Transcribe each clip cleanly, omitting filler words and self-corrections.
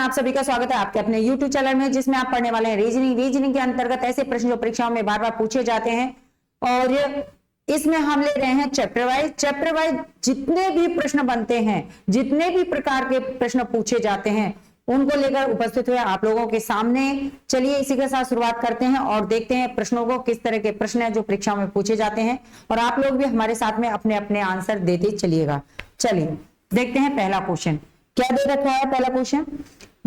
आप सभी का स्वागत है आपके अपने YouTube चैनल में, जिसमें आप पढ़ने वाले हैं रीजनिंग के अंतर्गत ऐसे प्रश्न जो परीक्षाओं में बार बार पूछे जाते हैं। और इसमें हम ले रहे हैं चैप्टर वाइज जितने भी प्रश्न बनते हैं, जितने भी प्रकार के प्रश्न पूछे जाते हैं, उनको लेकर उपस्थित हुए आप लोगों के सामने। चलिए इसी के साथ शुरुआत करते हैं और देखते हैं प्रश्नों को, किस तरह के प्रश्न है जो परीक्षाओं में पूछे जाते हैं, और आप लोग भी हमारे साथ में अपने अपने आंसर देते चलिएगा। चलिए देखते हैं पहला क्वेश्चन क्या दे रखा है। पहला क्वेश्चन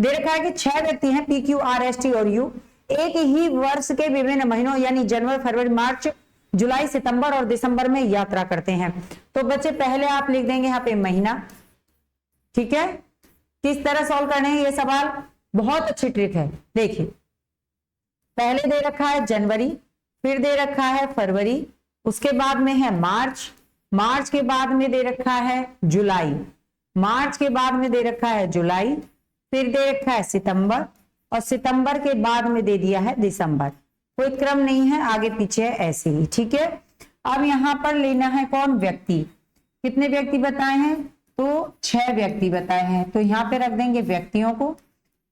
दे रखा है कि 6 व्यक्ति हैं P Q R S T और यू, एक ही वर्ष के विभिन्न महीनों यानी जनवरी, फरवरी, मार्च, जुलाई, सितंबर और दिसंबर में यात्रा करते हैं। तो बच्चे पहले आप लिख देंगे यहाँ पे महीना, ठीक है। किस तरह सॉल्व करने हैं ये सवाल, बहुत अच्छी ट्रिक है। देखिए पहले दे रखा है जनवरी, फिर दे रखा है फरवरी, उसके बाद में है मार्च, मार्च के बाद में दे रखा है जुलाई, मार्च के बाद में दे रखा है जुलाई, फिर दे रखा है सितंबर, और सितंबर के बाद में दे दिया है दिसंबर। कोई क्रम नहीं है, आगे पीछे है ऐसे ही, ठीक है। अब यहां पर लेना है कौन, व्यक्ति। कितने व्यक्ति बताए हैं, तो 6 व्यक्ति बताए हैं, तो यहां पे रख देंगे व्यक्तियों को,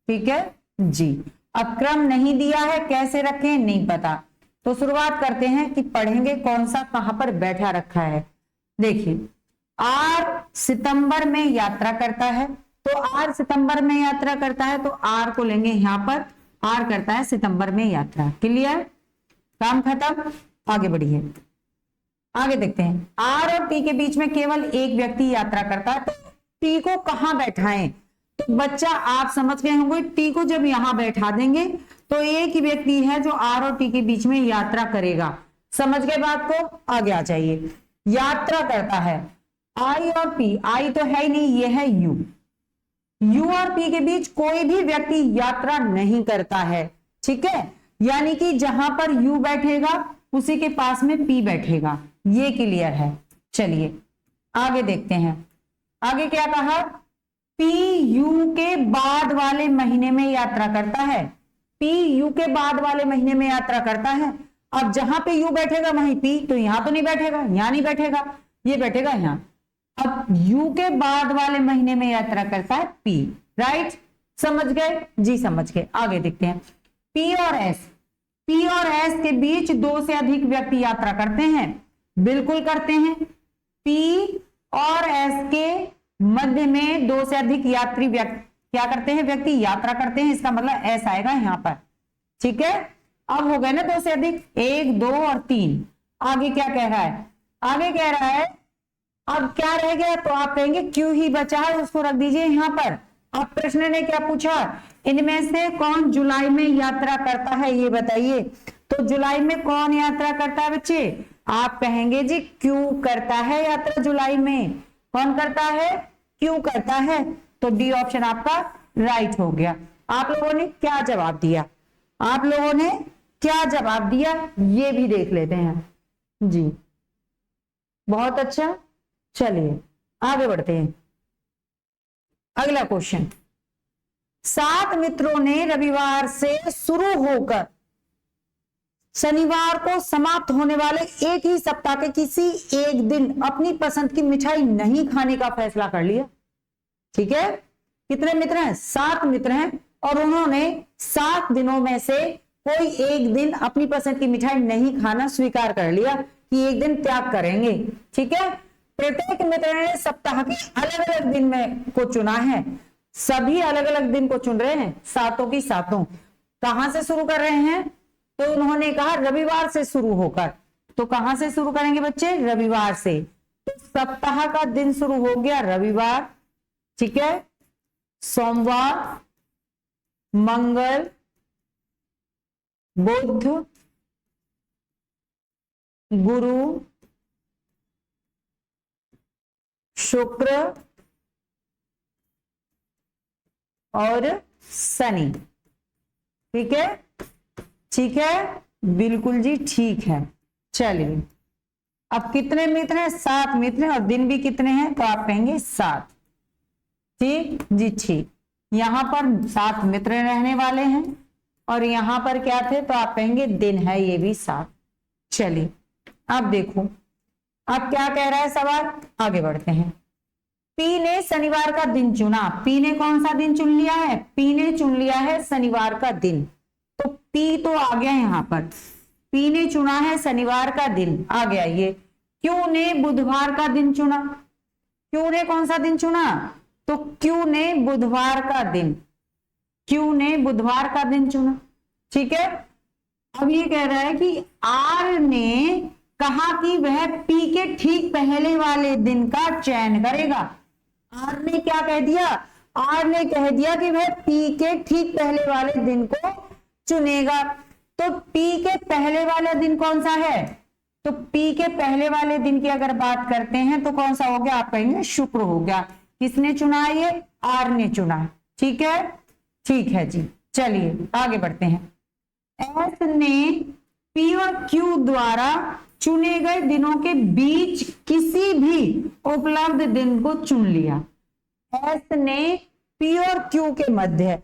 ठीक है जी। अब क्रम नहीं दिया है, कैसे रखें नहीं पता, तो शुरुआत करते हैं कि पढ़ेंगे कौन सा कहां पर बैठा रखा है। देखिए आर सितंबर में यात्रा करता है, तो आर सितंबर में यात्रा करता है, तो आर को लेंगे यहां पर, आर करता है सितंबर में यात्रा। क्लियर, काम खत्म, आगे बढ़िए। आगे देखते हैं आर और टी के बीच में केवल एक व्यक्ति यात्रा करता है, तो टी को कहां बैठाएं। तो बच्चा आप समझ गए होंगे, टी को जब यहां बैठा देंगे तो एक ही व्यक्ति है जो आर और टी के बीच में यात्रा करेगा। समझ गए बात को, आगे आ जाइए। यात्रा करता है आई और पी, आई तो है ही नहीं, ये है यू, यू और पी के बीच कोई भी व्यक्ति यात्रा नहीं करता है, ठीक है। यानी कि जहां पर यू बैठेगा उसी के पास में पी बैठेगा, ये क्लियर है। चलिए आगे देखते हैं, आगे क्या कहा, पी यू के बाद वाले महीने में यात्रा करता है, पी यू के बाद वाले महीने में यात्रा करता है। अब जहां पे यू बैठेगा वहीं पी, तो यहां तो नहीं बैठेगा, यहां नहीं बैठेगा, ये बैठेगा यहां। अब यू के बाद वाले महीने में यात्रा करता है पी, राइट, समझ गए जी, समझ गए। आगे देखते हैं पी और एस, पी और एस के बीच 2 से अधिक व्यक्ति यात्रा करते हैं, बिल्कुल करते हैं। पी और एस के मध्य में 2 से अधिक यात्री क्या करते हैं, व्यक्ति यात्रा करते हैं, इसका मतलब एस आएगा यहां पर, ठीक है। अब हो गए ना 2 से अधिक, 1, 2 और 3। आगे क्या कह रहा है, आगे कह रहा है अब क्या रह गया, तो आप कहेंगे क्यों ही बचा है, उसको रख दीजिए यहां पर। अब प्रश्न ने क्या पूछा, इनमें से कौन जुलाई में यात्रा करता है ये बताइए। तो जुलाई में कौन यात्रा करता है बच्चे, आप कहेंगे जी क्यों करता है यात्रा जुलाई में, कौन करता है, क्यों करता है। तो डी ऑप्शन आपका राइट हो गया। आप लोगों ने क्या जवाब दिया, आप लोगों ने क्या जवाब दिया, ये भी देख लेते हैं जी, बहुत अच्छा। चलिए आगे बढ़ते हैं, अगला क्वेश्चन। 7 मित्रों ने रविवार से शुरू होकर शनिवार को समाप्त होने वाले एक ही सप्ताह के किसी एक दिन अपनी पसंद की मिठाई नहीं खाने का फैसला कर लिया, ठीक है। कितने मित्र हैं, 7 मित्र हैं, और उन्होंने 7 दिनों में से कोई एक दिन अपनी पसंद की मिठाई नहीं खाना स्वीकार कर लिया कि एक दिन त्याग करेंगे, ठीक है। प्रत्येक मित्र ने सप्ताह के अलग अलग दिन में को चुना है, सभी अलग अलग दिन को चुन रहे हैं, सातों की सातों। कहां से शुरू कर रहे हैं, तो उन्होंने कहा रविवार से शुरू होकर, तो कहां से शुरू करेंगे बच्चे, रविवार से। तो सप्ताह का दिन शुरू हो गया रविवार, ठीक है, सोमवार, मंगल, बुध, गुरु, शुक्र और शनि, ठीक है, ठीक है, बिल्कुल जी ठीक है। चलिए अब कितने मित्र हैं, 7 मित्र हैं, और दिन भी कितने हैं, तो आप कहेंगे 7, ठीक जी, ठीक। यहां पर 7 मित्र रहने वाले हैं, और यहां पर क्या थे, तो आप कहेंगे दिन है ये भी 7। चलिए अब देखो अब क्या कह रहा है सवाल, आगे बढ़ते हैं। पी ने शनिवार का दिन चुना। पी ने कौन सा दिन चुन लिया है? पी ने चुन लिया है शनिवार का दिन। तो पी तो आ गया यहां पर, पी ने चुना है शनिवार का दिन, आ गया ये। क्यू ने बुधवार का दिन चुना। क्यू ने कौन सा दिन चुना? तो क्यू ने बुधवार का दिन, क्यू ने बुधवार का दिन चुना। ठीक है, अब ये कह रहा है कि आर ने कहा कि वह पी के ठीक पहले वाले दिन का चयन करेगा। आर ने क्या कह दिया? आर ने कह दिया कि वह पी के ठीक पहले वाले दिन को चुनेगा। तो पी के पहले वाला दिन कौन सा है? तो पी के पहले वाले दिन की अगर बात करते हैं तो कौन सा हो गया? आप कहेंगे शुक्र हो गया। किसने चुना? ये आर ने चुना। ठीक है, ठीक है जी, चलिए आगे बढ़ते हैं। एस ने पी और क्यू द्वारा चुने गए दिनों के बीच किसी भी उपलब्ध दिन को चुन लिया। एस ने पी और क्यू के मध्य,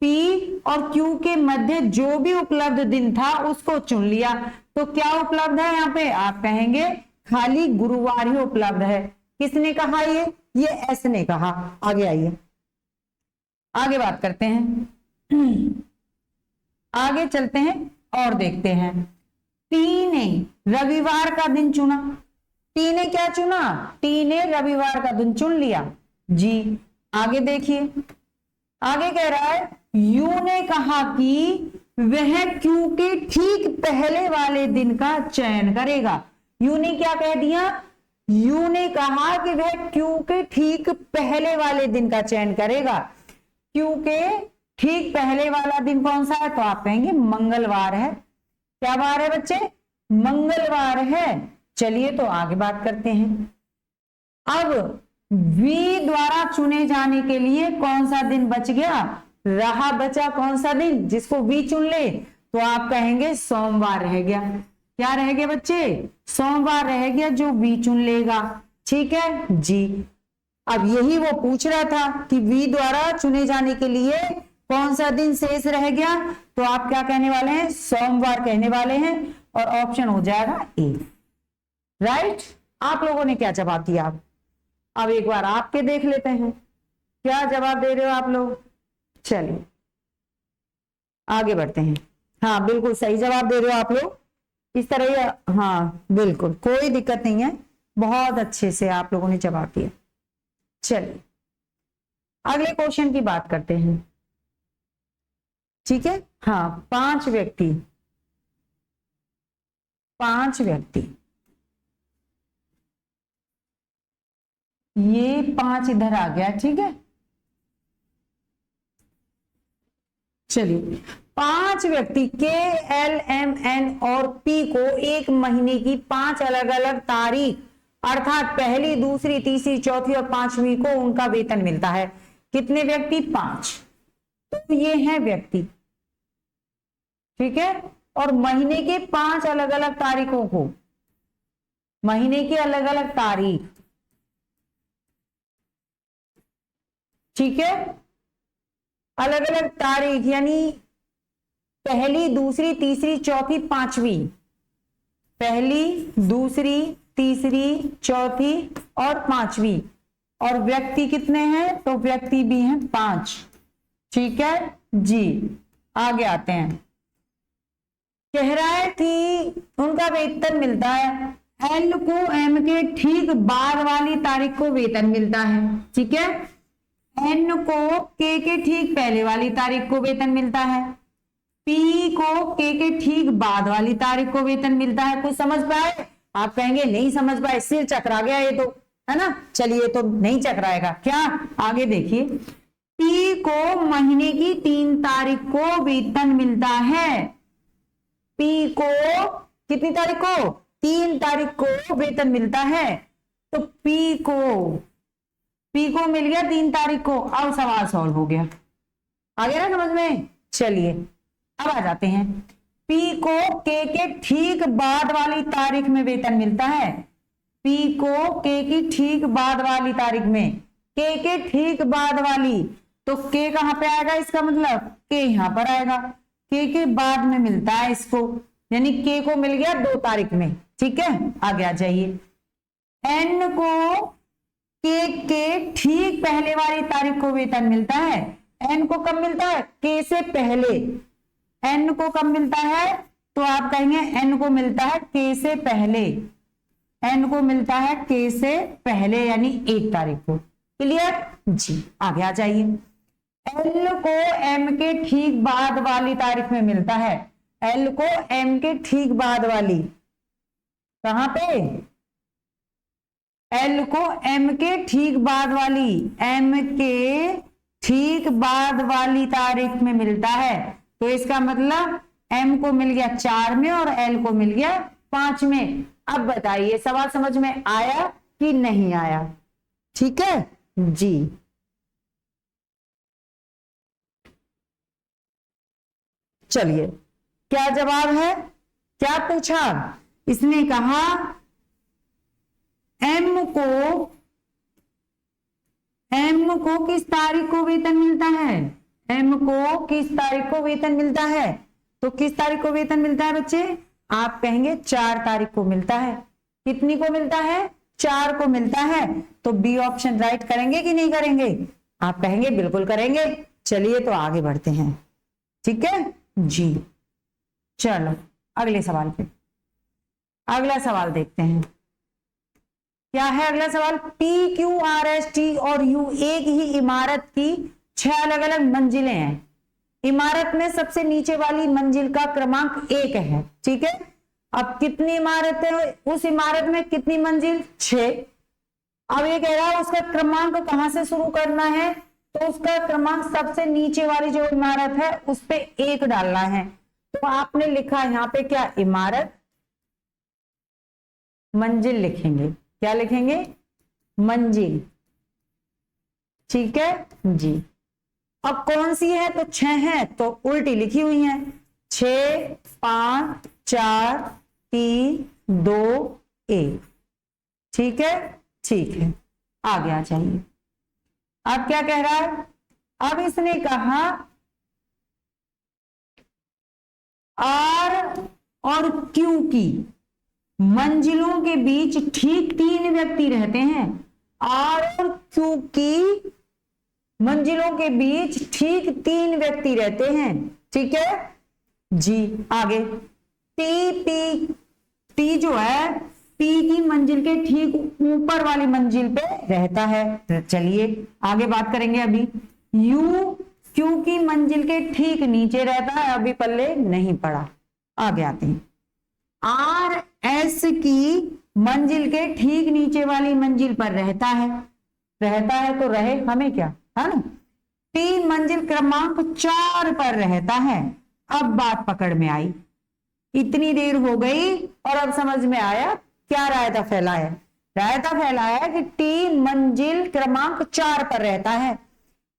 पी और क्यू के मध्य जो भी उपलब्ध दिन था उसको चुन लिया। तो क्या उपलब्ध है यहाँ पे? आप कहेंगे खाली गुरुवार ही उपलब्ध है। किसने कहा? ये एस ने कहा। आगे आइए, आगे बात करते हैं, आगे चलते हैं और देखते हैं। टी ने रविवार का दिन चुना। टी ने क्या चुना? टी ने रविवार का दिन चुन लिया जी। आगे देखिए, आगे कह रहा है यू ने कहा कि वह क्यू के ठीक पहले वाले दिन का चयन करेगा। यू ने क्या कह दिया? यू ने कहा कि वह क्यू के ठीक पहले वाले दिन का चयन करेगा। क्यू के ठीक पहले वाला दिन कौन सा है? तो आप कहेंगे मंगलवार है। क्या वार है बच्चे? मंगलवार है। चलिए तो आगे बात करते हैं। अब वी द्वारा चुने जाने के लिए कौन सा दिन बच गया? रहा बचा कौन सा दिन जिसको वी चुन ले? तो आप कहेंगे सोमवार रह गया। क्या रह गया बच्चे? सोमवार रह गया जो वी चुन लेगा। ठीक है जी। अब यही वो पूछ रहा था कि वी द्वारा चुने जाने के लिए कौन सा दिन शेष रह गया। तो आप क्या कहने वाले हैं? सोमवार कहने वाले हैं और ऑप्शन हो जाएगा ए। राइट, आप लोगों ने क्या जवाब दिया? अब एक बार आपके देख लेते हैं क्या जवाब दे रहे हो आप लोग। चलिए आगे बढ़ते हैं। हाँ बिल्कुल सही जवाब दे रहे हो आप लोग, इस तरह ही। हाँ बिल्कुल कोई दिक्कत नहीं है, बहुत अच्छे से आप लोगों ने जवाब दिया। चलिए अगले क्वेश्चन की बात करते हैं। ठीक है, हाँ पांच व्यक्ति ये 5 इधर आ गया। ठीक है, चलिए 5 व्यक्ति के एल एम एन और पी को एक महीने की 5 अलग अलग तारीख अर्थात पहली, दूसरी, तीसरी, चौथी और 5वीं को उनका वेतन मिलता है। कितने व्यक्ति? 5। तो ये हैं व्यक्ति। ठीक है, और महीने के 5 अलग अलग तारीखों को, महीने की अलग अलग तारीख। ठीक है, अलग अलग तारीख यानी पहली, दूसरी, तीसरी, चौथी, 5वीं। पहली, दूसरी, तीसरी, चौथी और 5वीं। और व्यक्ति कितने हैं? तो व्यक्ति भी हैं 5। ठीक है जी, आगे आते हैं। कह रहा है कि उनका वेतन मिलता है, एल को एम के ठीक बाद वाली तारीख को वेतन मिलता है। ठीक है, एन को के ठीक पहले वाली तारीख को वेतन मिलता है, पी को के ठीक बाद वाली तारीख को वेतन मिलता है। कुछ समझ पाए? आप कहेंगे नहीं समझ पाए, सिर चकरा गया ये तो, है ना। चलिए तो नहीं चकराएगा क्या, आगे देखिए। पी को महीने की 3 तारीख को वेतन मिलता है। पी को कितनी तारीख को? 3 तारीख को वेतन मिलता है। तो पी को मिल गया 3 तारीख को। अब सवाल सॉल्व हो गया, आ गया ना समझ में। चलिए अब आ जाते हैं। पी को के ठीक बाद वाली तारीख में वेतन मिलता है। पी को के की ठीक बाद वाली तारीख में, के ठीक बाद वाली, तो के कहां पे आएगा? इसका मतलब के यहां पर आएगा, के बाद में मिलता है इसको, यानी के को मिल गया 2 तारीख में। ठीक है, आगे आ जाइए। एन को के ठीक पहले वाली तारीख को वेतन मिलता है। एन को कब मिलता है? के से पहले। एन को कब मिलता है? तो आप कहेंगे एन को मिलता है के से पहले। एन को मिलता है के से पहले यानी 1 तारीख को। क्लियर जी, आगे आ जाइए। एल को एम के ठीक बाद वाली तारीख में मिलता है। एल को एम के ठीक बाद वाली, कहां पे? एल को एम के ठीक बाद वाली, एम के ठीक बाद वाली तारीख में मिलता है। तो इसका मतलब एम को मिल गया 4 में और एल को मिल गया 5 में। अब बताइए सवाल समझ में आया कि नहीं आया? ठीक है जी। चलिए क्या जवाब है? क्या पूछा इसने? कहा एम को किस तारीख को वेतन मिलता है? एम को किस तारीख को वेतन मिलता है? तो किस तारीख को वेतन मिलता है बच्चे? आप कहेंगे 4 तारीख को मिलता है। कितनी को मिलता है? 4 को मिलता है। तो बी ऑप्शन राइट करेंगे कि नहीं करेंगे? आप कहेंगे बिल्कुल करेंगे। चलिए तो आगे बढ़ते हैं। ठीक है जी, चलो अगले सवाल पे। अगला सवाल देखते हैं क्या है। अगला सवाल, P Q R S T और यू एक ही इमारत की 6 अलग अलग मंजिलें हैं। इमारत में सबसे नीचे वाली मंजिल का क्रमांक 1 है। ठीक है, अब कितनी इमारतें? उस इमारत में कितनी मंजिल? 6। अब ये कह रहा है उसका क्रमांक कहां से शुरू करना है? तो उसका क्रमांक सबसे नीचे वाली जो इमारत है उस पे 1 डालना है। तो आपने लिखा यहाँ पे क्या? इमारत, मंजिल लिखेंगे। क्या लिखेंगे? मंजिल। ठीक है जी। अब कौन सी है? तो 6 है तो उल्टी लिखी हुई है। 6 5 4 3 2 1। ठीक है, ठीक है, आगे आ जाइए। अब क्या कह रहा है? अब इसने कहा आर और क्यू की मंजिलों के बीच ठीक 3 व्यक्ति रहते हैं। आर और क्यू की मंजिलों के बीच ठीक 3 व्यक्ति रहते हैं। ठीक है जी, आगे टी जो है पी की मंजिल के ठीक ऊपर वाली मंजिल पे रहता है। चलिए आगे बात करेंगे। अभी यू क्यू की मंजिल के ठीक नीचे रहता है। अभी पल्ले नहीं पड़ा, आगे आते हैं। आर एस की मंजिल के ठीक नीचे वाली मंजिल पर रहता है तो रहे, हमें क्या है ना। टी मंजिल क्रमांक 4 पर रहता है। अब बात पकड़ में आई। इतनी देर हो गई और अब समझ में आया क्या रायता फैलाया? रायता फैलाया कि टी मंजिल क्रमांक 4 पर रहता है।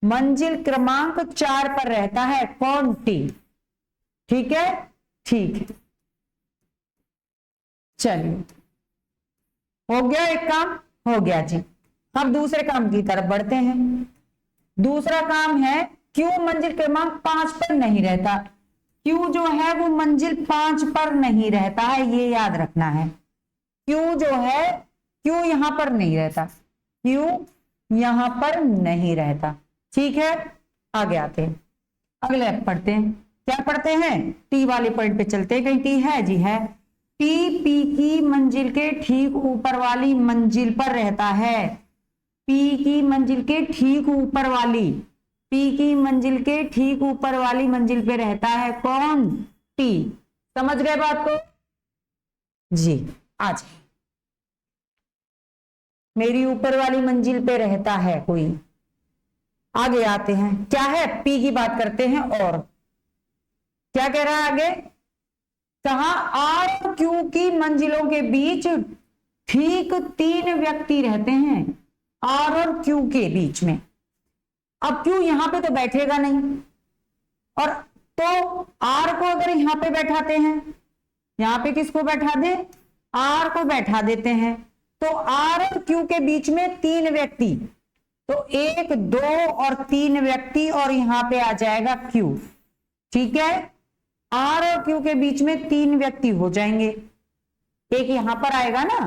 मंजिल क्रमांक 4 पर रहता है कौन? टी। ठीक है, ठीक है, चलिए हो गया एक काम, हो गया जी। अब दूसरे काम की तरफ बढ़ते हैं। दूसरा काम है क्यू मंजिल क्रमांक 5 पर नहीं रहता। क्यू जो है वो मंजिल 5 पर नहीं रहता है, ये याद रखना है। क्यू जो है, क्यू यहां पर नहीं रहता, क्यू यहां पर नहीं रहता। ठीक है, आगे आते हैं। अगले पढ़ते हैं। क्या पढ़ते हैं? टी वाले पॉइंट पे चलते हैं। कहीं टी है? जी है। टी पी की मंजिल के ठीक ऊपर वाली मंजिल पर रहता है। पी की मंजिल के ठीक ऊपर वाली, पी की मंजिल के ठीक ऊपर वाली मंजिल पे रहता है कौन? टी। समझ गए बात को? जी, आज मेरी ऊपर वाली मंजिल पे रहता है कोई। आगे आते हैं। क्या है? पी की बात करते हैं। और क्या कह रहा है आगे? कहा आर और क्यू की मंजिलों के बीच ठीक 3 व्यक्ति रहते हैं। आर और क्यू के बीच में। अब क्यू यहां पे तो बैठेगा नहीं, और तो आर को अगर यहां पे बैठाते हैं, यहां पे किसको बैठा दे? आर को बैठा देते हैं। तो आर और क्यू के बीच में 3 व्यक्ति, तो 1 2 और 3 व्यक्ति, और यहां पे आ जाएगा क्यू। ठीक है, आर और क्यू के बीच में 3 व्यक्ति हो जाएंगे। एक यहां पर आएगा ना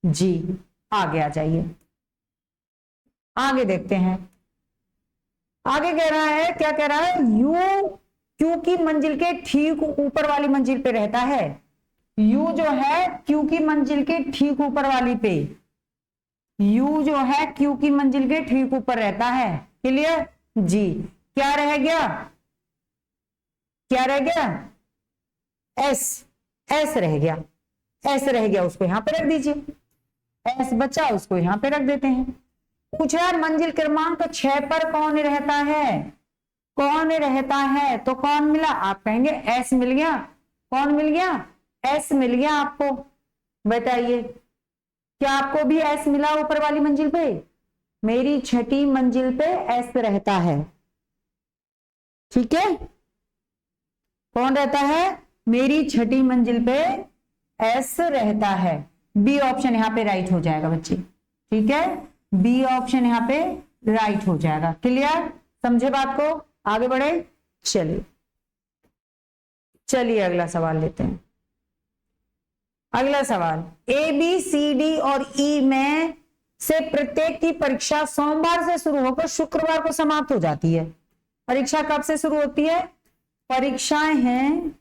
जी। आगे आ जाइए। आगे देखते हैं, आगे कह रहा है, क्या कह रहा है, यू क्यू की मंजिल के ठीक ऊपर वाली मंजिल पे रहता है। यू जो है क्यू की मंजिल के ठीक ऊपर वाली पे, यू जो है क्यू की मंजिल के ठीक ऊपर रहता है। क्लियर जी। क्या रह गया, क्या रह गया, एस, एस रह गया, एस रह गया, उसको यहां पे रख दीजिए, एस बचा, उसको यहां पे रख देते हैं। पूछ रहा है मंजिल क्रमांक 6 पर कौन रहता है, कौन रहता है, तो कौन मिला, आप कहेंगे एस मिल गया। कौन मिल गया, एस मिल गया आपको। बताइए क्या आपको भी एस मिला ऊपर वाली मंजिल पे, मेरी छठी मंजिल पे एस रहता है। ठीक है, कौन रहता है, मेरी छठी मंजिल पे एस रहता है। बी ऑप्शन यहां पे राइट हो जाएगा बच्चे। ठीक है, बी ऑप्शन यहां पे राइट हो जाएगा। क्लियर, समझे बात को, आगे बढ़े। चलिए चलिए अगला सवाल लेते हैं। अगला सवाल, ए बी सी डी और ई में से प्रत्येक की परीक्षा सोमवार से शुरू होकर शुक्रवार को समाप्त हो जाती है। परीक्षा कब से शुरू होती है, परीक्षाएं हैं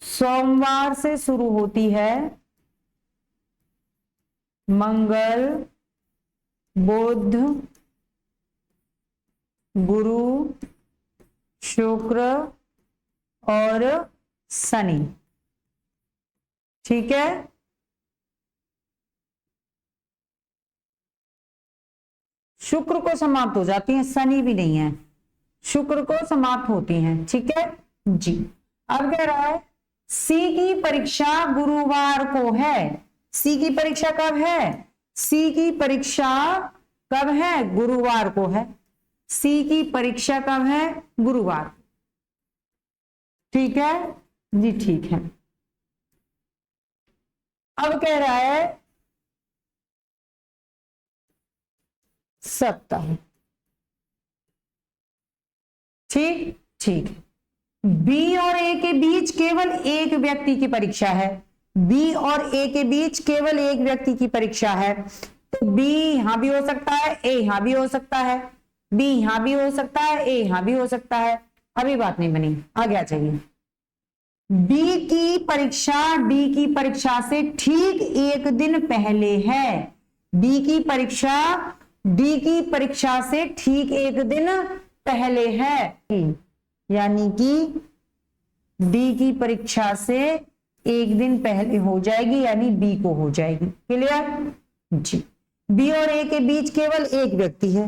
सोमवार से शुरू होती है, मंगल, बुध, गुरु, शुक्र और शनि। ठीक है, शुक्र को समाप्त हो जाती हैं, शनि भी नहीं है, शुक्र को समाप्त होती हैं। ठीक है जी। अब कह रहा है सी की परीक्षा गुरुवार को है। सी की परीक्षा कब है, सी की परीक्षा कब है, गुरुवार को है। सी की परीक्षा कब है, गुरुवार। ठीक है जी, ठीक है। अब कह रहा है सप्ताह। ठीक ठीक। बी और ए के बीच केवल एक व्यक्ति की परीक्षा है, बी और ए के बीच केवल एक व्यक्ति की परीक्षा है। तो बी यहां भी हो सकता है, ए यहां भी हो सकता है, बी यहां भी हो सकता है, ए यहां भी हो सकता है। अभी बात नहीं बनी, आगे आ जाइए। बी की परीक्षा डी की परीक्षा से ठीक एक दिन पहले है। बी की परीक्षा डी की परीक्षा से ठीक एक दिन पहले है, यानी कि डी की परीक्षा से एक दिन पहले हो जाएगी, यानी बी को हो जाएगी। क्लियर जी। बी और ए के बीच केवल एक व्यक्ति है,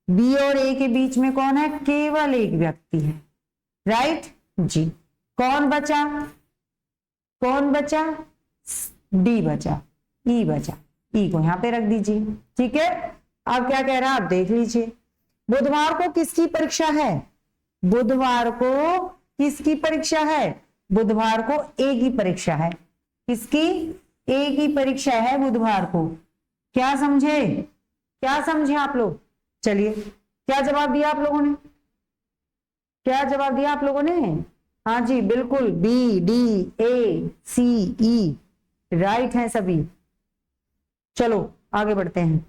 बी और ए के बीच में कौन है, केवल एक व्यक्ति है। राइट जी। कौन बचा, कौन बचा, डी बचा, ई बचा, ई को यहां पे रख दीजिए। ठीक है, अब क्या कह रहा है आप देख लीजिए। बुधवार को किसकी परीक्षा है, बुधवार को किसकी परीक्षा है, बुधवार को ए की परीक्षा है। किसकी, ए की परीक्षा है बुधवार को। क्या समझे, क्या समझे आप लोग। चलिए, क्या जवाब दिया आप लोगों ने, क्या जवाब दिया आप लोगों ने, हाँ जी बिल्कुल, B D A C E right है सभी। चलो आगे बढ़ते हैं,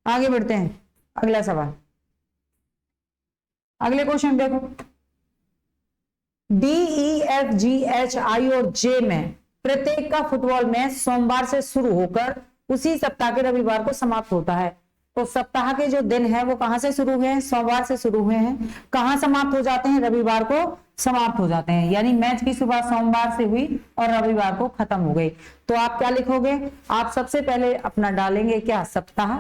आगे बढ़ते हैं। अगला सवाल, अगले क्वेश्चन देखो। D E F G H I और जे में प्रत्येक का फुटबॉल मैच सोमवार से शुरू होकर उसी सप्ताह के रविवार को समाप्त होता है। तो सप्ताह के जो दिन है वो कहां से शुरू हुए हैं, सोमवार से शुरू हुए हैं, कहां समाप्त हो जाते हैं, रविवार को समाप्त हो जाते हैं। यानी मैच की सुबह सोमवार से हुई और रविवार को खत्म हो गई। तो आप क्या लिखोगे, आप सबसे पहले अपना डालेंगे क्या, सप्ताह,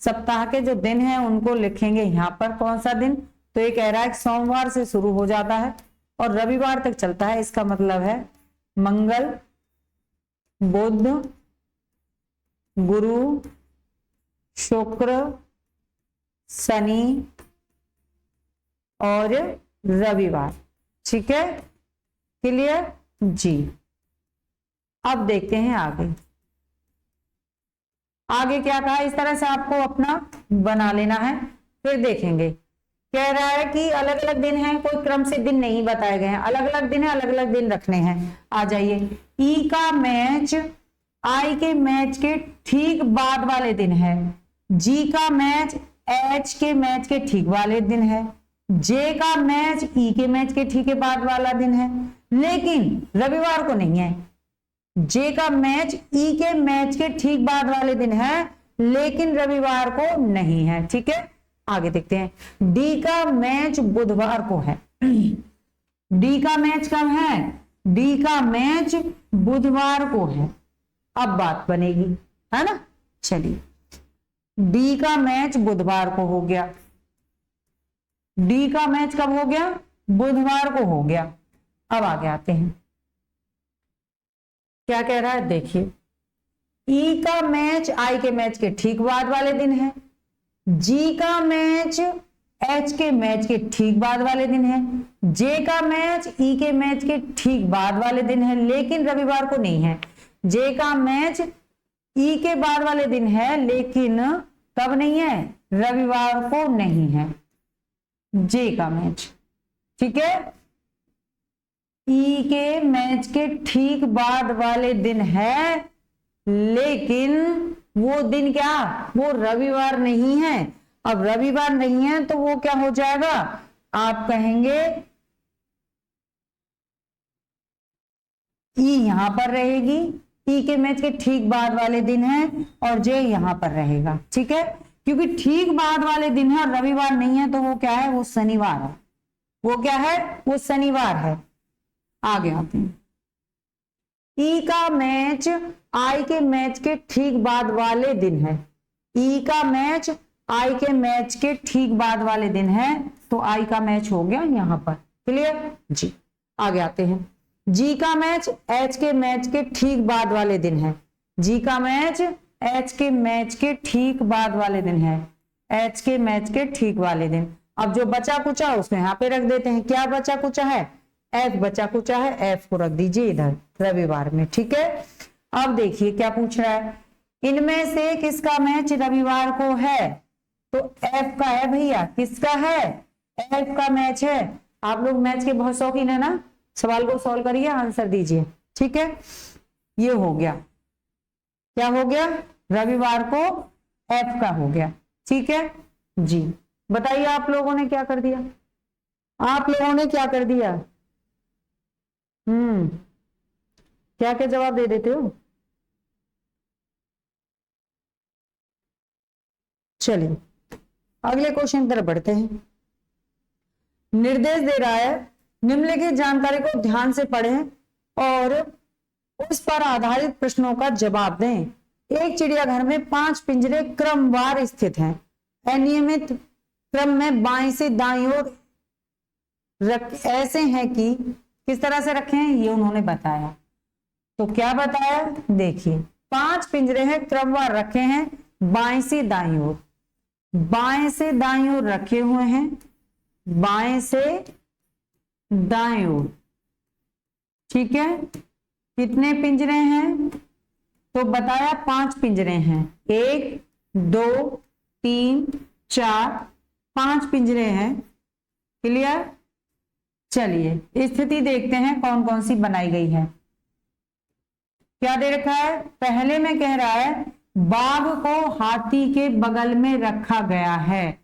सप्ताह के जो दिन हैं उनको लिखेंगे यहां पर। कौन सा दिन, तो ये कह रहा है सोमवार से शुरू हो जाता है और रविवार तक चलता है। इसका मतलब है मंगल, बुध, गुरु, शुक्र, शनि और रविवार। ठीक है, क्लियर जी। अब देखते हैं आगे, आगे क्या कहा। इस तरह से आपको अपना बना लेना है, फिर देखेंगे। कह रहा है कि अलग अलग दिन हैं, कोई क्रम से दिन नहीं बताए गए हैं, अलग अलग दिन है, अलग अलग दिन रखने हैं। आ जाइए। ई का मैच आई के मैच के ठीक बाद वाले दिन है, जी का मैच एच के मैच के ठीक वाले दिन है, जे का मैच ई के मैच के ठीक बाद वाला दिन है, लेकिन रविवार को नहीं है। जे का मैच ई के मैच के ठीक बाद वाले दिन है, लेकिन रविवार को नहीं है। ठीक है, आगे देखते हैं। डी का मैच बुधवार को है। डी का मैच कब है? डी का मैच बुधवार को है। अब बात बनेगी, है ना। चलिए, डी का मैच बुधवार को हो गया। डी का मैच कब हो गया? बुधवार को हो गया। अब आगे आते हैं, क्या कह रहा है देखिए। ई का मैच आई के मैच के ठीक बाद वाले दिन है, जी का मैच एच के मैच के ठीक बाद वाले दिन है, जे का मैच ई के मैच के ठीक बाद वाले दिन है, लेकिन रविवार को नहीं है। जे का मैच ई के बाद वाले दिन है, लेकिन कब नहीं है? रविवार को नहीं है जे का मैच। ठीक है, ई के मैच के ठीक बाद वाले दिन है, लेकिन वो दिन क्या? वो रविवार नहीं है। अब रविवार नहीं है तो वो क्या हो जाएगा? आप कहेंगे ई यहां पर रहेगी, ई के मैच के ठीक बाद वाले दिन है, और जे यहां पर रहेगा। ठीक है, क्योंकि ठीक बाद वाले दिन है और रविवार नहीं है, तो वो क्या है? वो शनिवार है। वो क्या है? वो शनिवार है। आगे आते हैं। ई का मैच आई के मैच के ठीक बाद वाले दिन है। ई का मैच आई के मैच के ठीक बाद वाले दिन है, तो आई का मैच हो गया यहां पर। क्लियर जी। आगे आते हैं। जी का मैच एच के मैच के ठीक बाद वाले दिन है। जी का मैच एच के मैच के ठीक बाद वाले दिन है। एच के मैच के ठीक वाले दिन। अब जो बचा कुचा उसको यहाँ पे रख देते हैं। क्या बचा कुचा है? एफ बचा कुचा है, एफ को रख दीजिए इधर रविवार में। ठीक है, अब देखिए क्या पूछ रहा है। इनमें से किसका मैच रविवार को है? तो एफ का है भैया। किसका है? एफ का मैच है। आप लोग मैच के बहुत शौकीन है ना, सवाल को सॉल्व करिए, आंसर दीजिए। ठीक है, ये हो गया। क्या हो गया? रविवार को एफ का हो गया। ठीक है जी। बताइए आप लोगों ने क्या कर दिया? आप लोगों ने क्या कर दिया? क्या क्या जवाब दे देते हो? चलिए अगले क्वेश्चन की तरफ बढ़ते हैं। निर्देश दे रहा है, निम्नलिखित जानकारी को ध्यान से पढ़ें और उस पर आधारित प्रश्नों का जवाब दें। एक चिड़ियाघर में 5 पिंजरे क्रमवार स्थित हैं। अनियमित क्रम में बाएं से दाईं ओर ऐसे हैं कि किस तरह से रखे हैं ये उन्होंने बताया। तो क्या बताया? देखिए, 5 पिंजरे हैं, क्रमवार रखे हैं, बाएं से दाईं ओर। बाएं से दाईं ओर रखे हुए हैं, बाएं से दाईं ओर। ठीक है, कितने पिंजरे हैं? तो बताया 5 पिंजरे हैं। 1 2 3 4 5 पिंजरे हैं। क्लियर? चलिए स्थिति देखते हैं कौन कौन सी बनाई गई है। क्या दे रखा है? पहले में कह रहा है बाघ को हाथी के बगल में रखा गया है।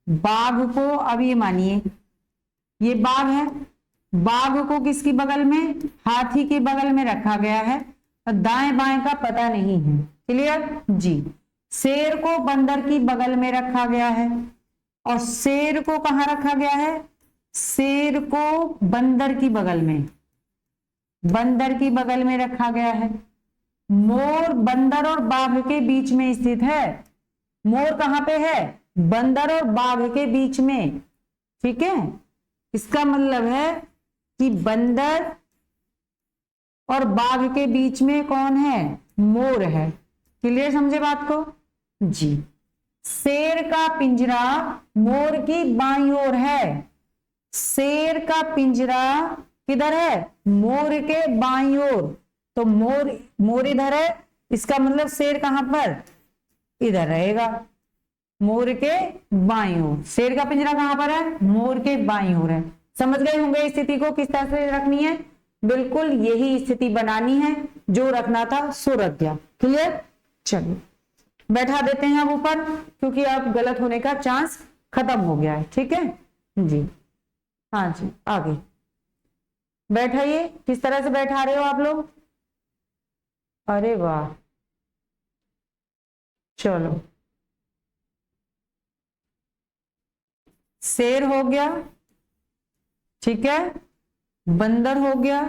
बाघ को, अब ये मानिए ये बाघ है, बाघ को किसकी बगल में? हाथी के बगल में रखा गया है। दाएं बाएं का पता नहीं है। क्लियर जी। शेर को बंदर की बगल में रखा गया है, और शेर को कहां रखा गया है? शेर को बंदर की बगल में, बंदर की बगल में रखा गया है। मोर बंदर और बाघ के बीच में स्थित है। मोर कहां पे है? बंदर और बाघ के बीच में। ठीक है, इसका मतलब है कि बंदर और बाघ के बीच में कौन है? मोर है। क्लियर समझे बात को जी। शेर का पिंजरा मोर की बाईं ओर है। शेर का पिंजरा किधर है? मोर के बाईं ओर। तो मोर इधर है, इसका मतलब शेर कहां पर? इधर रहेगा, मोर के बाईं ओर। शेर का पिंजरा कहां पर है? मोर के बाईं ओर है। समझ गए होंगे स्थिति को किस तरह से रखनी है? बिल्कुल यही स्थिति बनानी है, जो रखना था सो रख गया। क्लियर? चलिए बैठा देते हैं अब ऊपर, क्योंकि अब गलत होने का चांस खत्म हो गया है। ठीक है जी, हाँ जी, आगे बैठाइए। किस तरह से बैठा रहे हो आप लोग? अरे वाह, चलो शेर हो गया, ठीक है, बंदर हो गया,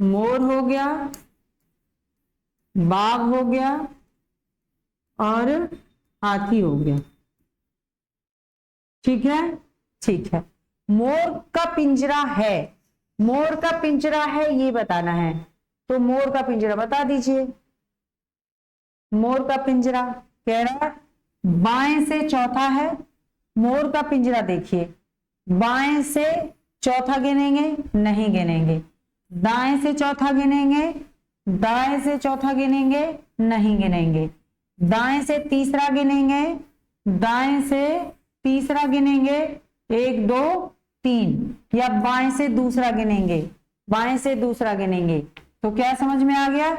मोर हो गया, बाघ हो गया और हाथी हो गया। ठीक है, ठीक है। मोर का पिंजरा है, मोर का पिंजरा है ये बताना है, तो मोर का पिंजरा बता दीजिए। मोर का पिंजरा कह रहा है बाएं से चौथा है, मोर का पिंजरा देखिए, बाएं से चौथा गिनेंगे, नहीं गिनेंगे, दाएं से चौथा गिनेंगे, दाएं से चौथा गिनेंगे, नहीं गिनेंगे, दाएं से तीसरा गिनेंगे, दाएं से तीसरा गिनेंगे, 1 2 3, या बाएं से दूसरा गिनेंगे, बाएं से दूसरा गिनेंगे। तो क्या समझ में आ गया?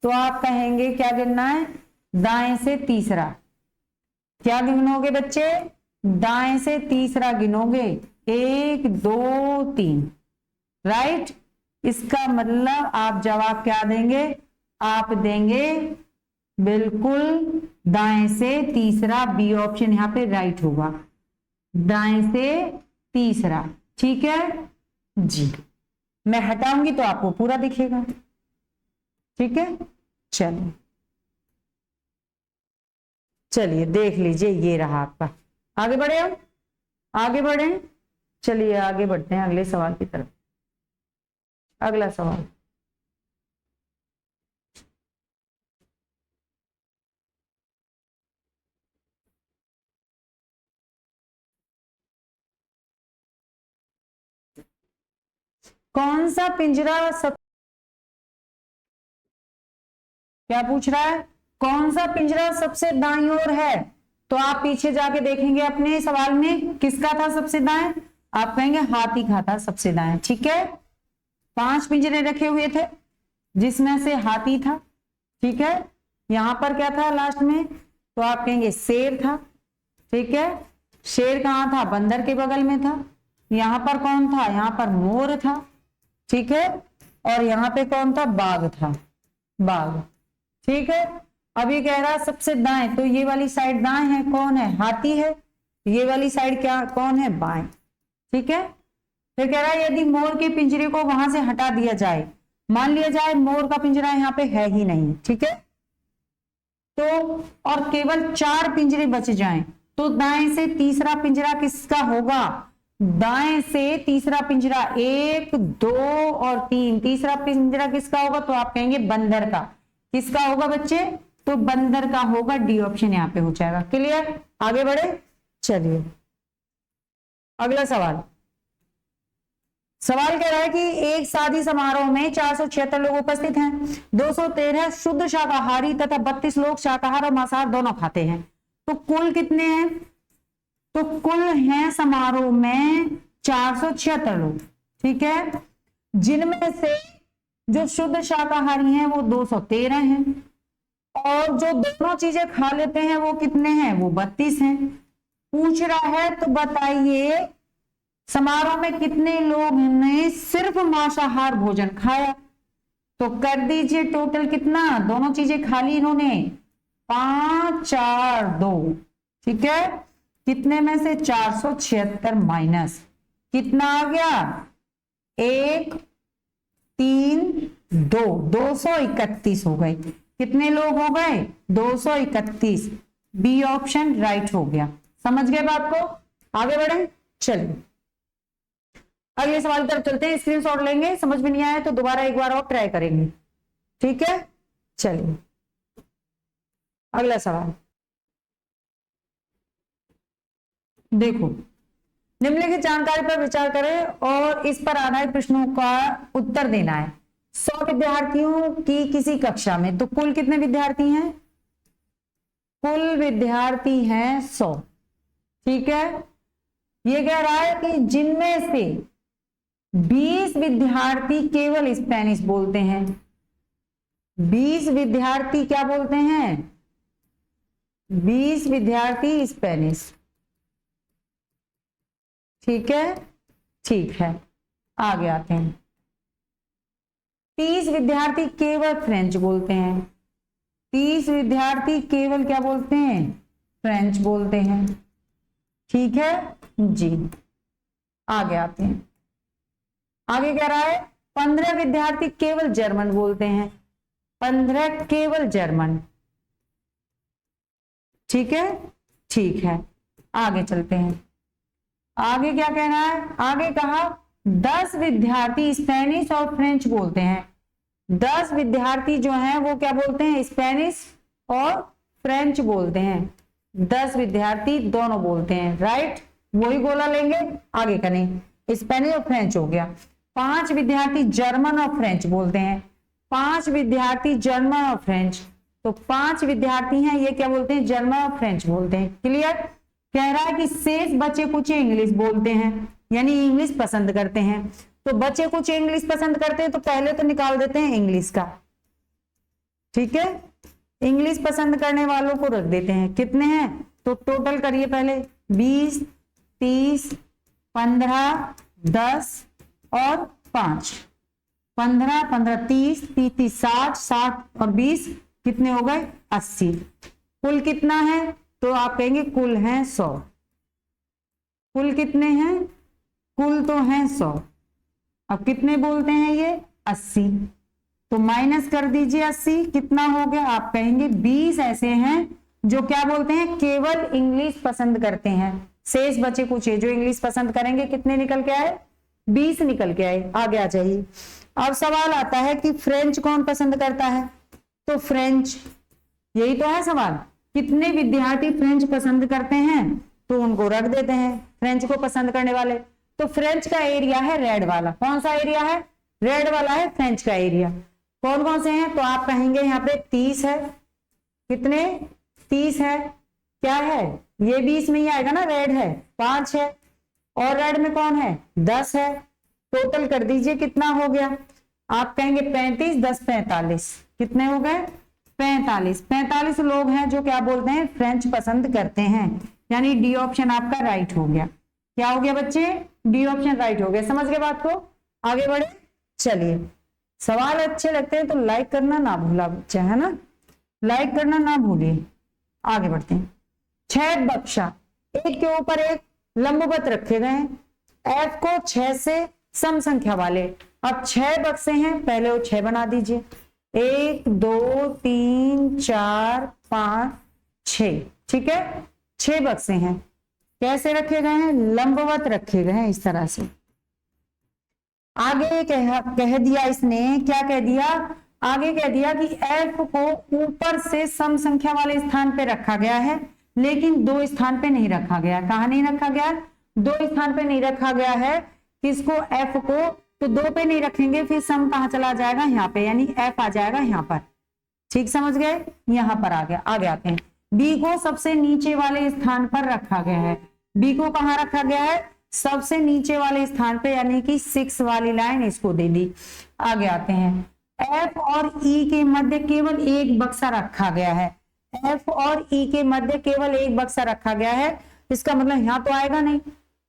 तो आप कहेंगे क्या गिनना है? दाएं से तीसरा। क्या गिनोगे बच्चे? दाएं से तीसरा गिनोगे, 1 2 3, राइट। इसका मतलब आप जवाब क्या देंगे? आप देंगे बिल्कुल दाएं से तीसरा, बी ऑप्शन यहां पे राइट होगा, दाएं से तीसरा। ठीक है जी, मैं हटाऊंगी तो आपको पूरा दिखेगा। ठीक है, चलिए चलिए देख लीजिए, ये रहा आपका। आगे बढ़े, हम आगे बढ़े, चलिए आगे बढ़ते हैं अगले सवाल की तरफ। अगला सवाल, कौन सा पिंजरा सब, क्या पूछ रहा है? कौन सा पिंजरा सबसे दाईं ओर है? तो आप पीछे जाके देखेंगे अपने सवाल में, किसका था सबसे दाएं? आप कहेंगे हाथी का था सबसे दाएं। ठीक है, 5 पिंजरे रखे हुए थे जिसमें से हाथी था। ठीक है, यहां पर क्या था लास्ट में? तो आप कहेंगे शेर था। ठीक है, शेर कहां था? बंदर के बगल में था। यहां पर कौन था? यहां पर मोर था। ठीक है, और यहां पे कौन था? बाघ था, बाघ। ठीक है, अब ये कह रहा है सबसे दाएं, तो ये वाली साइड दाएं है, कौन है? हाथी है। ये वाली साइड क्या, कौन है? बाएं। ठीक है, फिर कह रहा है यदि मोर के पिंजरे को वहां से हटा दिया जाए, मान लिया जाए मोर का पिंजरा यहाँ पे है ही नहीं, ठीक है, तो और केवल 4 पिंजरे बच जाएं, तो दाएं से तीसरा पिंजरा किसका होगा? दाएं से तीसरा पिंजरा 1 2 और 3, तीसरा पिंजरा किसका होगा? तो आप कहेंगे बंदर का। किसका होगा बच्चे? तो बंदर का होगा, डी ऑप्शन यहाँ पे हो जाएगा। क्लियर? आगे बढ़े, चलिए अगला सवाल। सवाल कह रहा है कि एक शादी समारोह में 476 लोग उपस्थित हैं, 213 शुद्ध शाकाहारी तथा 32 लोग शाकाहार और मांसाहार दोनों खाते हैं, तो कुल कितने हैं? तो कुल हैं समारोह में 476 लोग। ठीक है, जिनमें से जो शुद्ध शाकाहारी हैं वो 213 हैं, और जो दोनों चीजें खा लेते हैं वो कितने हैं? वो 32 हैं। पूछ रहा है तो बताइए समारोह में कितने लोग ने सिर्फ मांसाहार भोजन खाया? तो कर दीजिए टोटल कितना, दोनों चीजें खा ली इन्होंने, 5 4 2। ठीक है, कितने में से? 476 माइनस कितना आ गया? 1 3 2, 231 हो गए। कितने लोग हो गए? 231। बी ऑप्शन राइट हो गया। समझ गए बात को? आगे बढ़े, चलिए अगले सवाल की तरफ चलते हैं। स्क्रीनशॉट लेंगे, समझ में नहीं आया तो दोबारा एक बार और ट्राई करेंगे। ठीक है, चलिए अगला सवाल देखो। निम्नलिखित जानकारी पर विचार करें और इस पर आधारित प्रश्नों का उत्तर देना है। 100 विद्यार्थियों की किसी कक्षा में, तो कुल कितने विद्यार्थी हैं? कुल विद्यार्थी हैं 100। ठीक है, ये कह रहा है कि जिनमें से 20 विद्यार्थी केवल स्पेनिश बोलते हैं, 20 विद्यार्थी क्या बोलते हैं? 20 विद्यार्थी स्पेनिश। ठीक है, ठीक है, आगे आते हैं। 30 विद्यार्थी केवल फ्रेंच बोलते हैं। 30 विद्यार्थी केवल क्या बोलते हैं? फ्रेंच बोलते हैं। ठीक है जी, आगे आते हैं। आगे कह रहा है 15 विद्यार्थी केवल जर्मन बोलते हैं। 15 केवल जर्मन। ठीक है, ठीक है, आगे चलते हैं। आगे क्या कह रहा है? आगे कहा 10 विद्यार्थी स्पेनिश और फ्रेंच बोलते हैं। 10 विद्यार्थी जो हैं वो क्या बोलते हैं? स्पेनिश और फ्रेंच बोलते हैं। 10 विद्यार्थी दोनों बोलते हैं, राइट। वही गोला लेंगे, आगे करें। स्पेनिश और फ्रेंच हो गया। 5 विद्यार्थी जर्मन और फ्रेंच बोलते हैं। 5 विद्यार्थी जर्मन और फ्रेंच, तो 5 विद्यार्थी हैं, ये क्या बोलते हैं? जर्मन और फ्रेंच बोलते हैं। क्लियर? कह रहा है कि शेष बचे कुछ इंग्लिश बोलते हैं, यानी इंग्लिश पसंद करते हैं। तो बच्चे कुछ इंग्लिश पसंद करते हैं, तो पहले तो निकाल देते हैं इंग्लिश का। ठीक है, इंग्लिश पसंद करने वालों को रख देते हैं। कितने हैं? तो टोटल करिए पहले। 20, 30, 15, 10 और 5। 15, 15, 30, 30, 60, 60 और 20 कितने हो गए? 80। कुल कितना है? तो आप कहेंगे कुल हैं 100। कुल कितने हैं? कुल तो हैं 100। अब कितने बोलते हैं ये? 80। तो माइनस कर दीजिए 80, कितना हो गया? आप कहेंगे 20 ऐसे हैं जो क्या बोलते हैं? केवल इंग्लिश पसंद करते हैं। शेष बचे कुछ है जो इंग्लिश पसंद करेंगे। कितने निकल के आए? 20 निकल के आए। आगे आ जाइए। अब सवाल आता है कि फ्रेंच कौन पसंद करता है? तो फ्रेंच, यही तो है सवाल। कितने विद्यार्थी फ्रेंच पसंद करते हैं? तो उनको रख देते हैं फ्रेंच को पसंद करने वाले। तो फ्रेंच का एरिया है रेड वाला। कौन सा एरिया है? रेड वाला है फ्रेंच का एरिया। कौन कौन से हैं? तो आप कहेंगे यहाँ पे 30 है। कितने? 30 है। क्या है? ये 20 में ही आएगा ना, रेड है। 5 है। और रेड में कौन है? 10 है। टोटल कर दीजिए, कितना हो गया? आप कहेंगे 35, 10, 45। कितने हो गए? 45। 45 लोग हैं जो क्या बोलते हैं? फ्रेंच पसंद करते हैं। यानी डी ऑप्शन आपका राइट हो गया। क्या हो गया बच्चे? डी ऑप्शन राइट हो गया। समझ गए बात को? आगे बढ़े। चलिए, सवाल अच्छे लगते हैं तो लाइक करना ना भूला बच्चा, है ना? लाइक करना ना भूलिए। आगे बढ़ते हैं। 6 बक्सा एक के ऊपर एक लंबवत रखे गए हैं। एफ को 6 से सम संख्या वाले। अब 6 बक्से हैं, पहले वो 6 बना दीजिए। 1, 2, 3, 4, 5, 6। ठीक है, 6 बक्से हैं। कैसे रखे गए हैं? लंबवत रखे गए हैं, इस तरह से। आगे कह दिया इसने, क्या कह दिया? आगे कह दिया कि एफ को ऊपर से सम संख्या वाले स्थान पे रखा गया है, लेकिन 2 स्थान पे नहीं रखा गया। कहां नहीं रखा गया? 2 स्थान पे नहीं रखा गया है। किसको? एफ को। तो 2 पे नहीं रखेंगे, फिर सम कहां चला जाएगा? यहाँ पे, यानी एफ आ जाएगा यहाँ पर। ठीक समझ गए? यहाँ पर आ गया। आगे आते हैं। बी को सबसे नीचे वाले स्थान पर रखा गया है। बी को कहां रखा गया है? सबसे नीचे वाले स्थान पे, यानी कि 6 वाली लाइन इसको दे दी। आगे आते हैं। एफ और ई के मध्य केवल एक बक्सा रखा गया है। एफ और ई के मध्य केवल एक बक्सा रखा गया है। इसका मतलब यहाँ तो आएगा नहीं,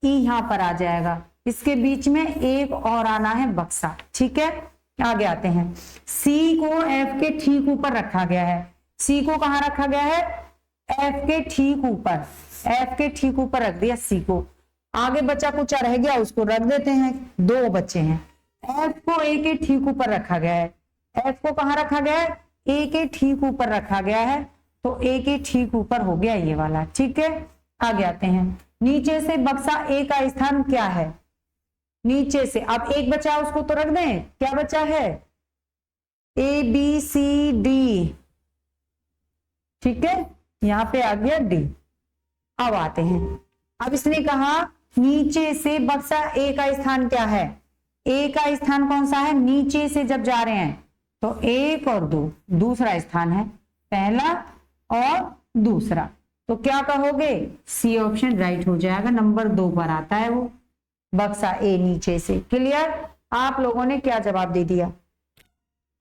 ई यहाँ पर आ जाएगा। इसके बीच में एक और आना है बक्सा। ठीक है, आगे आते हैं। सी को एफ के ठीक ऊपर रखा गया है। सी को कहां रखा गया है? एफ के ठीक ऊपर। एफ के ठीक ऊपर रख दिया सी को। आगे बचा कुछ रह गया, उसको रख देते हैं। 2 बच्चे हैं। एफ को ए के ठीक ऊपर रखा गया है। एफ को कहां रखा गया है? ए के ठीक ऊपर रखा गया है। तो ए के ठीक ऊपर हो गया ये वाला। ठीक है, आगे आते हैं। नीचे से बक्सा ए का स्थान क्या है? नीचे से अब एक बचा, उसको तो रख दें। क्या बचा है? A B C D. ठीक है, यहां पे आ गया डी। अब आते हैं। अब इसने कहा नीचे से बक्सा ए का स्थान क्या है? ए का स्थान कौन सा है? नीचे से जब जा रहे हैं तो 1 और 2 दूसरा स्थान है, पहला और दूसरा। तो क्या कहोगे? सी ऑप्शन राइट हो जाएगा। नंबर 2 पर आता है वो बक्सा ए नीचे से। क्लियर? आप लोगों ने क्या जवाब दे दिया?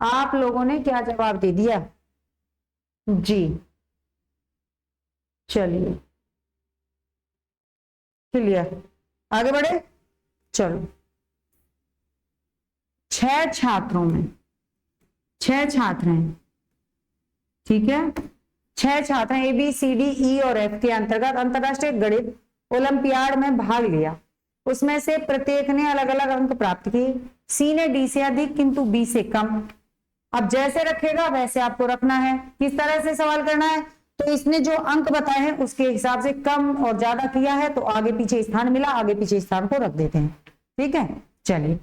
आप लोगों ने क्या जवाब दे दिया जी? चलिए क्लियर, आगे बढ़े। चलो 6 छात्रों में 6 छात्र हैं, ठीक है, 6 छात्र हैं, ABCDE और F के अंतर्गत अंतरराष्ट्रीय गणित ओलंपियाड में भाग लिया। उसमें से प्रत्येक ने अलग अलग अंक प्राप्त किए। C ने D से अधिक किंतु B से कम। अब जैसे रखेगा वैसे आपको रखना है। किस तरह से सवाल करना है? तो इसने जो अंक बताए हैं उसके हिसाब से कम और ज्यादा किया है तो आगे पीछे स्थान मिला, आगे पीछे स्थान को रख देते हैं, ठीक है। चलिए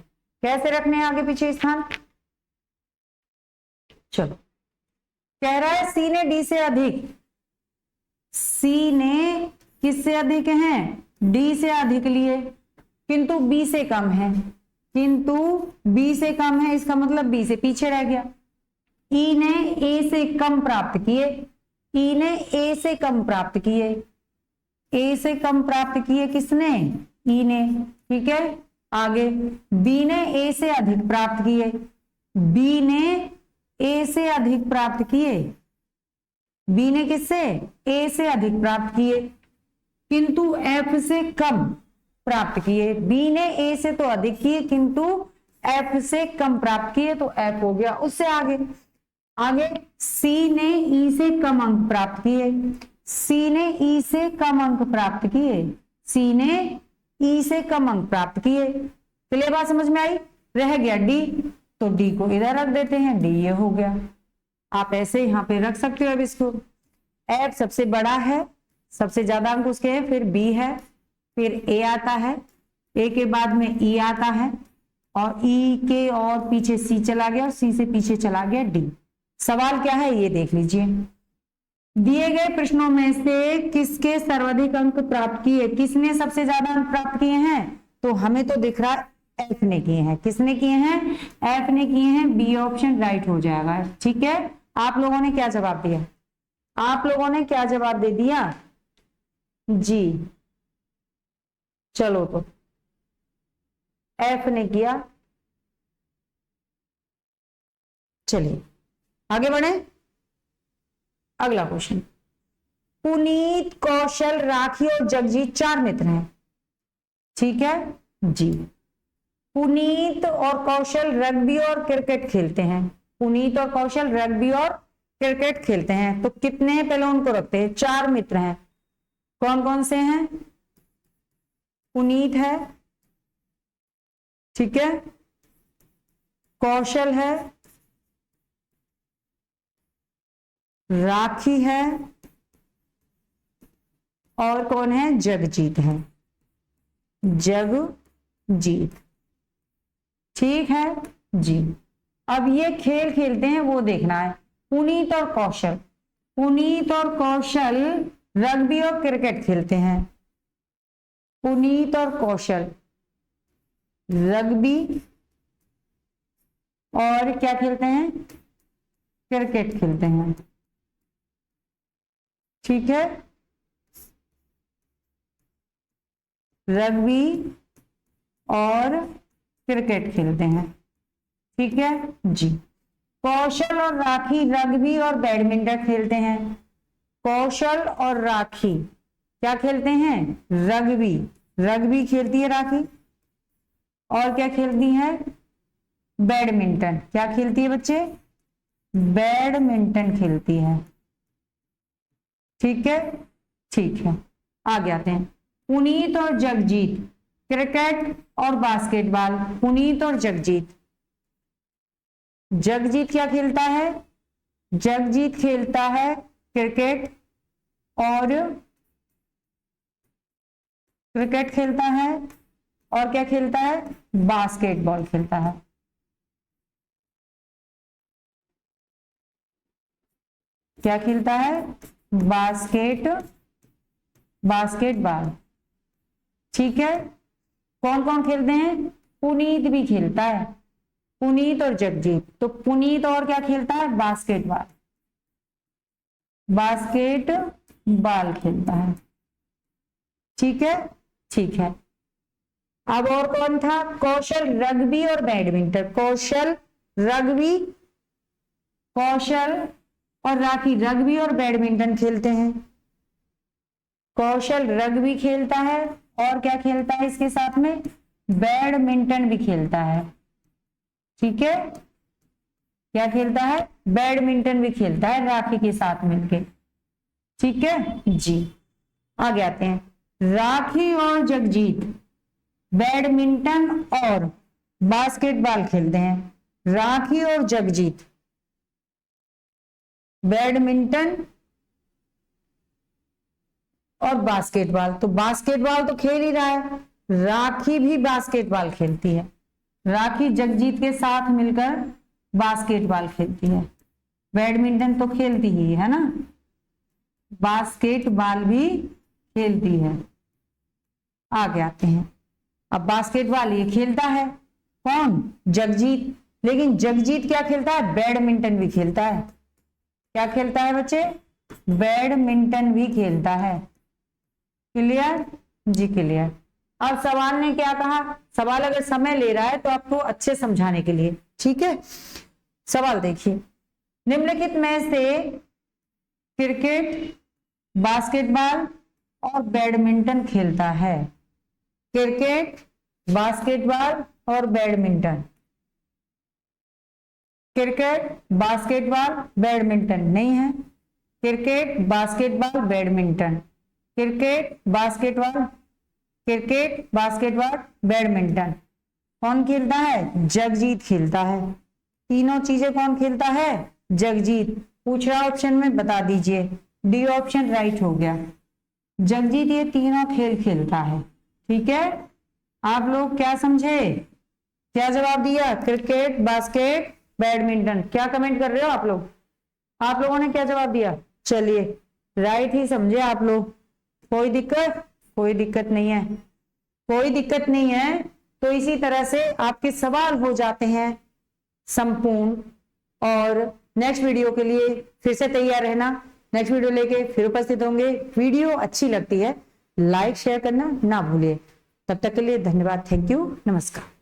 कैसे रखने हैं आगे पीछे स्थान? चलो कह रहा है C ने D से अधिक, C ने किससे अधिक है? D से अधिक लिए, किंतु B से कम है, किंतु B से कम है, इसका मतलब B से पीछे रह गया। E ने A से कम प्राप्त किए, E ने A से कम प्राप्त किए, A से कम प्राप्त किए किसने? E ने, ठीक है। आगे B ने A से अधिक प्राप्त किए, B ने A से अधिक प्राप्त किए, B ने किससे? A से अधिक प्राप्त किए, किंतु F से कम प्राप्त किए। B ने A से तो अधिक किए किंतु F से कम प्राप्त किए तो F हो गया। उससे आगे C ने E से कम अंक प्राप्त किए, C ने E से कम अंक प्राप्त किए, C ने E से कम अंक प्राप्त किए। चलिए बात समझ में आई? रह गया D, तो D को इधर रख देते हैं, D ये हो गया। आप ऐसे यहां पे रख सकते हो। अब इसको F सबसे बड़ा है, सबसे ज्यादा अंक उसके हैं, फिर B है, फिर A आता है, A के बाद में E आता है और E के और पीछे C चला गया और C से पीछे चला गया D। सवाल क्या है ये देख लीजिए। दिए गए प्रश्नों में से किसके सर्वाधिक अंक प्राप्त किए? किसने सबसे ज्यादा अंक प्राप्त किए हैं? तो हमें तो दिख रहा है F ने किए हैं। किसने किए हैं? F ने किए हैं। B ऑप्शन राइट हो जाएगा, ठीक है। आप लोगों ने क्या जवाब दिया? आप लोगों ने क्या जवाब दे दिया जी? चलो तो F ने किया। चलिए आगे बढ़े। अगला क्वेश्चन, पुनीत, कौशल, राखी और जगजीत 4 मित्र हैं, ठीक है जी। पुनीत और कौशल रग्बी और क्रिकेट खेलते हैं। पुनीत और कौशल रग्बी और क्रिकेट खेलते हैं, तो कितने हैं पहले उनको रखते हैं। 4 मित्र हैं। कौन कौन से हैं? पुनीत है, ठीक है, कौशल है, राखी है और कौन है? जगजीत है। जगजीत, ठीक है जी। अब ये खेल खेलते हैं वो देखना है। पुनीत और कौशल, पुनीत और कौशल रग्बी और क्रिकेट खेलते हैं। पुनीत और कौशल रग्बी और क्या खेलते हैं? क्रिकेट खेलते हैं, ठीक है। रग्बी और क्रिकेट खेलते हैं, ठीक है जी। कौशल और राखी रग्बी और बैडमिंटन खेलते हैं। कौशल और राखी क्या खेलते हैं? रग्बी, रग्बी खेलती है राखी। और क्या खेलती है? बैडमिंटन। क्या खेलती है बच्चे? बैडमिंटन खेलती है, ठीक है ठीक है। आगे आते हैं। पुनीत और जगजीत क्रिकेट और बास्केटबॉल। पुनीत और जगजीत, जगजीत क्या खेलता है? जगजीत खेलता है क्रिकेट और क्रिकेट खेलता है और क्या खेलता है? बास्केटबॉल खेलता है। क्या खेलता है? बास्केटबॉल, ठीक है। कौन कौन खेलते हैं? पुनीत भी खेलता है, पुनीत और जगजीत। तो पुनीत और क्या खेलता है? बास्केटबॉल, बास्केटबॉल खेलता है, ठीक है ठीक है। अब और कौन था? कौशल रग्बी और बैडमिंटन। कौशल रग्बी कौशल और राखी रग्बी और बैडमिंटन खेलते हैं। कौशल रग्बी खेलता है और क्या खेलता है इसके साथ में, बैडमिंटन भी खेलता है। ठीक है, क्या खेलता है, बैडमिंटन भी खेलता है राखी के साथ मिलके। ठीक है जी, आगे आते हैं। राखी और जगजीत बैडमिंटन और बास्केटबॉल खेलते हैं। राखी और जगजीत बैडमिंटन और बास्केटबॉल, तो बास्केटबॉल तो खेल ही रहा है, राखी भी बास्केटबॉल खेलती है। राखी जगजीत के साथ मिलकर बास्केटबॉल खेलती है। बैडमिंटन तो खेलती ही है ना, बास्केटबॉल भी खेलती है। आगे आते हैं, अब बास्केटबॉल ये खेलता है कौन, जगजीत, लेकिन जगजीत क्या खेलता है, बैडमिंटन भी खेलता है। क्या खेलता है बच्चे, बैडमिंटन भी खेलता है। क्लियर जी, क्लियर। अब सवाल ने क्या कहा, सवाल अगर समय ले रहा है तो आपको अच्छे समझाने के लिए, ठीक है। सवाल देखिए, निम्नलिखित में से क्रिकेट, बास्केटबॉल और बैडमिंटन खेलता है। क्रिकेट, बास्केटबॉल और बैडमिंटन, क्रिकेट, बास्केटबॉल, बैडमिंटन नहीं है। Cricket, basketball, badminton, cricket, basketball, cricket, basketball, badminton. कौन खेलता है, जगजीत खेलता है। तीनों चीजें कौन खेलता है, जगजीत। पूछ रहा ऑप्शन में, बता दीजिए। डी ऑप्शन राइट हो गया, जगजीत ये तीनों खेल खेलता है। ठीक है, आप लोग क्या समझे, क्या जवाब दिया, क्रिकेट, बास्केट, बैडमिंटन। क्या कमेंट कर रहे हो आप लोग, आप लोगों ने क्या जवाब दिया, चलिए राइट ही समझे आप लोग। कोई दिक्कत, कोई दिक्कत नहीं है, कोई दिक्कत नहीं है। तो इसी तरह से आपके सवाल हो जाते हैं संपूर्ण। और नेक्स्ट वीडियो के लिए फिर से तैयार रहना, नेक्स्ट वीडियो लेके फिर उपस्थित होंगे। वीडियो अच्छी लगती है लाइक शेयर करना ना भूलिए। तब तक के लिए धन्यवाद, थैंक यू, नमस्कार।